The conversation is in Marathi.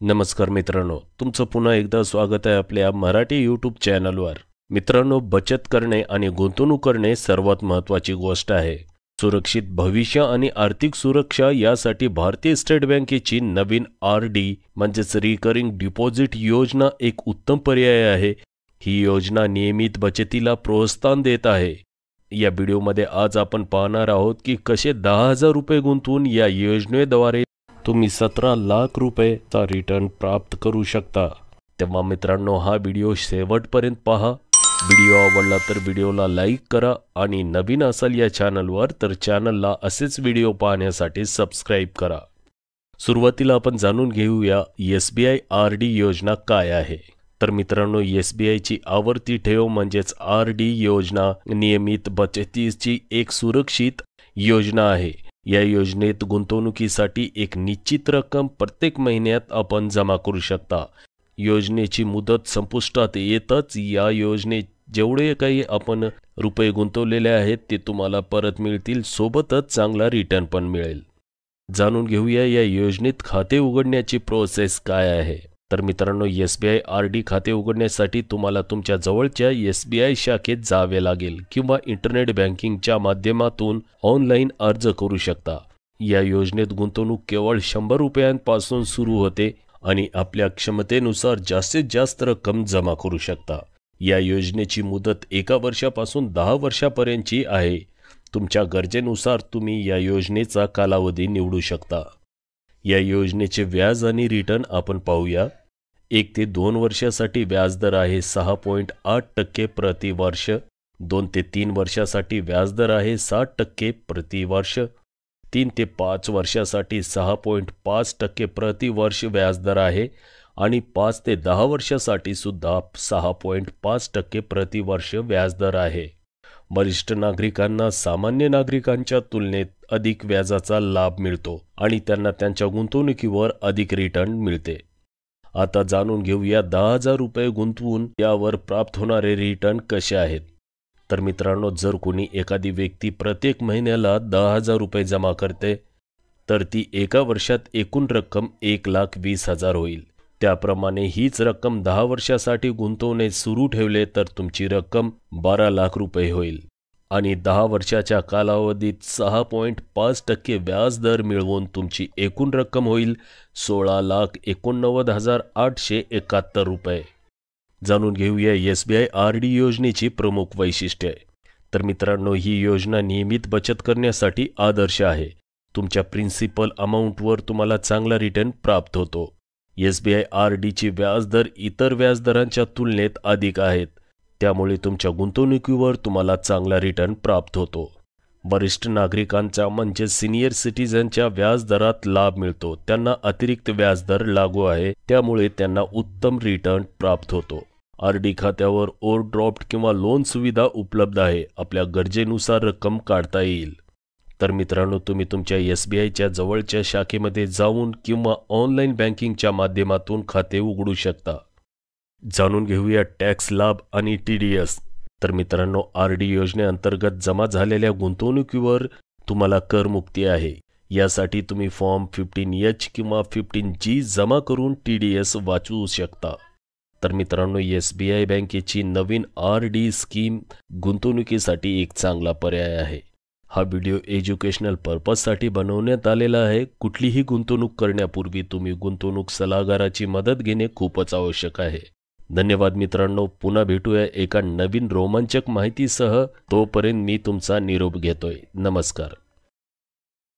नमस्कार मित्रांनो, तुमचं पुन्हा एकदा स्वागत आहे आपल्या मराठी यूट्यूब चॅनलवर। मित्रांनो, बचत करणे आणि गुंतवणूक करणे सर्वात महत्त्वाची गोष्ट आहे। सुरक्षित भविष्य आणि आर्थिक सुरक्षा यासाठी भारतीय स्टेट बँकेची नवीन आरडी म्हणजेच रिकरिंग डिपॉझिट योजना एक उत्तम पर्याय आहे। ही योजना नियमित बचतीला प्रोत्साहन देत आहे। या व्हिडिओमध्ये आज आपण पाहणार आहोत की कसे 10,000 रुपये गुंतवून या योजनेद्वारे तुम्ही 17 लाख रुपयेचा रिटर्न प्राप्त करू शकता। तेव्हा मित्रांनो, हा व्हिडिओ शेवटपर्यंत पहा। व्हिडिओ आवडला तर व्हिडिओला लाईक करा आणि नवीन असाल या चॅनलवर तर चॅनलला असेच व्हिडिओ पाहण्यासाठी सबस्क्राइब करा। सुरुवातीला आपण जाणून घेऊया SBI आरडी योजना काय आहे। तर मित्रांनो, SBI ची आवर्ती ठेव म्हणजेच आरडी योजना नियमित बचतीची एक सुरक्षित योजना आहे। या योजनेत गुंतवणुकीसाठी एक निश्चित रक्कम प्रत्येक महिन्यात आपण जमा करू शकता। योजनेची मुदत संपुष्टात येताच या योजनेत जेवढे काही आपण रुपये गुंतवलेले आहेत ते तुम्हाला परत मिळतील, सोबतच चांगला रिटर्न पण मिळेल। जाणून घेऊया या योजनेत खाते उघडण्याची प्रोसेस काय आहे। तर मित्रांनो, SBI आरडी खाते उघडण्यासाठी तुम्हाला तुमच्या जवळच्या SBI शाखेत जावे लागेल किंवा इंटरनेट बँकिंगच्या माध्यमातून ऑनलाईन अर्ज करू शकता। या योजनेत गुंतवणूक केवळ 100 रुपयांपासून सुरू होते आणि आपल्या क्षमतेनुसार जास्तीत जास्त रक्कम जमा करू शकता। या योजनेची मुदत 1 वर्षापासून 10 वर्षापर्यंतची आहे। तुमच्या गरजेनुसार तुम्ही या योजनेचा कालावधी निवडू शकता। या योजनेचे व्याज आणि रिटर्न आपण पाहूया। 1 ते 2 वर्षासाठी व्याजदर आहे 6.8% प्रति वर्ष। 2 ते 3 वर्षासाठी व्याजदर आहे 7% प्रति वर्ष। 3 ते 5 वर्षासाठी 6.5% प्रति वर्ष व्याजदर आहे आणि 5 ते 10 वर्षासाठी सुद्धा 6.5% प्रति वर्ष व्याजदर आहे। वरिष्ठ नागरिकांना सामान्य नागरिकांच्या तुलनेत अधिक व्याजाचा लाभ मिळतो आणि त्यांना त्यांच्या गुंतवणुकीवर अधिक रिटर्न मिळते। आता जाणून घेऊया 10,000 रुपये गुंतवून त्यावर प्राप्त होणारे रिटर्न कसे आहेत। तर मित्रांनो, जर कोणी एखादी व्यक्ती प्रत्येक महिन्याला 10,000 रुपये जमा करते तर ती 1 वर्षात एकूण रक्कम 1,20,000 होईल। त्याप्रमाणे हीच रक्कम 10 वर्षासाठी गुंतवणे सुरू ठेवले तर तुमची रक्कम 12 लाख रुपये होईल आणि 10 वर्षाच्या कालावधीत 6.5% व्याजदर मिळवून तुमची एकूण रक्कम होईल 16,89,871 रुपये। जाणून घेऊया SBI आरडी योजनेची प्रमुख वैशिष्ट्ये। तर मित्रांनो, ही योजना नियमित बचत करण्यासाठी आदर्श आहे। तुमच्या प्रिन्सिपल अमाउंटवर तुम्हाला चांगला रिटर्न प्राप्त होतो। SBI आरडीची व्याजदर इतर व्याजदरांच्या तुलनेत अधिक आहेत, त्यामुळे तुमच्या गुंतवणुकीवर तुम्हाला चांगला रिटर्न प्राप्त होतो। वरिष्ठ नागरिकांचा म्हणजे सिनियर सिटीजनच्या व्याजदरात लाभ मिळतो। त्यांना अतिरिक्त व्याजदर लागू आहे, त्यामुळे त्यांना उत्तम रिटर्न प्राप्त होतो। आरडी खात्यावर ओव्हरड्राफ्ट किंवा लोन सुविधा उपलब्ध आहे। आपल्या गरजेनुसार रक्कम काढता येईल। तर मित्रांनो, तुम्ही तुमच्या SBIच्या जवळच्या शाखेमध्ये जाऊन किंवा ऑनलाईन बँकिंगच्या माध्यमातून खाते उघडू शकता। जाणून घेऊया टॅक्स लाभ आणि TDS। तर मित्रांनो, आरडी योजनेअंतर्गत जमा झालेल्या गुंतवणुकीवर तुम्हाला करमुक्ती आहे। यासाठी तुम्ही फॉर्म 15H किंवा 15G जमा करून TDS वाचवू शकता। तर मित्रांनो, SBI बँकेची नवीन आरडी स्कीम गुंतवणुकीसाठी एक चांगला पर्याय आहे। हा व्हिडिओ एज्युकेशनल पर्पजसाठी बनवण्यात आलेला आहे। कुठलीही गुंतवणूक करण्यापूर्वी तुम्ही गुंतवणूक सल्लागाराची मदत घेणे खूपच आवश्यक आहे। धन्यवाद मित्रांनो, पुन्हा भेटूया एका नवीन रोमांचक माहितीसह। तोपर्यंत मी तुमचा निरोप घेतोय। नमस्कार।